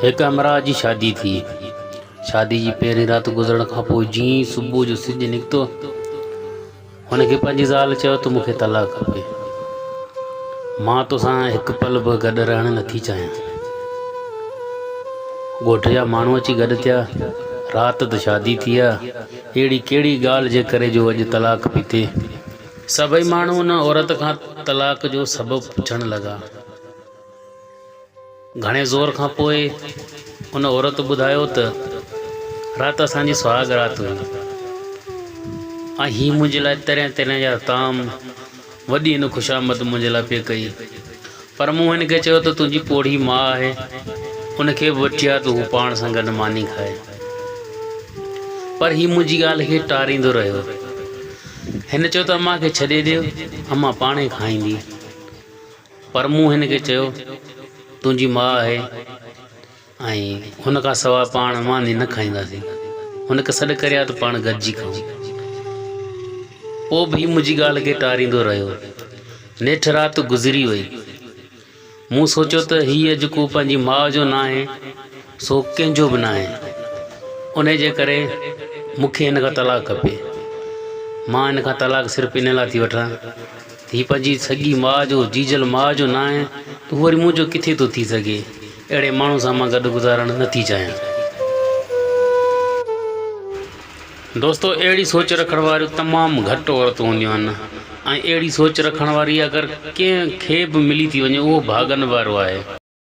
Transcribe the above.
एक अमरा जी शादी थी। शादी जी पहिरीं रात गुज़रण खां पोइ जीअं सुबुह जो सिज निकितो हुनखे पंहिंजी ज़ाल चयो त मूंखे तलाक खपे। मां तोसां हिकु पल बि गॾु रहणु नथी चाहियां। ॻोठ जा माण्हू अची गॾु थिया। राति त शादी थी आहे, अहिड़ी कहिड़ी ॻाल्हि जे करे जो अॼु तलाक पई थिए। सभई माण्हू उन औरत खां तलाक जो सबबु पुछणु लॻा। घणे ज़ोर खां पोइ उन औरत ॿुधायो त राति असांजी सुहाग राति हुई ऐं हीअ मुंहिंजे लाइ तरह तरह जा ताम वॾी हिन ख़ुशामद मुंहिंजे लाइ पई कई। पर मूं हिनखे चयो त तुंहिंजी पोढ़ी माउ आहे, उनखे बि वठी आ त हू पाण सां गॾु मानी खाए। पर हीअ मुंहिंजी ॻाल्हि खे टारींदो रहियो। हिन चयो त अम्मा खे छॾे ॾियो, अम्मा पाणे खाईंदी। पर मूं हिनखे चयो तुंहिंजी माउ आहे ऐं हुन खां सवाइ पाण मानी न खाईंदासीं, हुनखे सॾु करे आ त पाण गॾिजी खाऊं। पोइ बि मुंहिंजी ॻाल्हि खे टारींदो रहियो। नेठि राति गुज़री वई। मूं सोचियो त हीअ जेको पंहिंजी माउ जो न आहे सो कंहिंजो बि न आहे, उन जे करे मूंखे हिन खां तलाक खपे। मां हिन खां तलाक सिर्फ़ु इन लाइ थी वठां त हीअ पंहिंजी सॻी माउ जो जीजल माउ जो न आहे त वरी मुंहिंजो किथे थो थी सघे। अहिड़े माण्हू सां मां गॾु गुज़ारणु नथी चाहियां। दोस्तो, अहिड़ी सोच रखण वारियूं तमामु घटि औरतूं हूंदियूं आहिनि ऐं अहिड़ी सोच रखण वारी अगरि कंहिंखे बि मिली थी वञे उहो भाॻनि वारो आहे।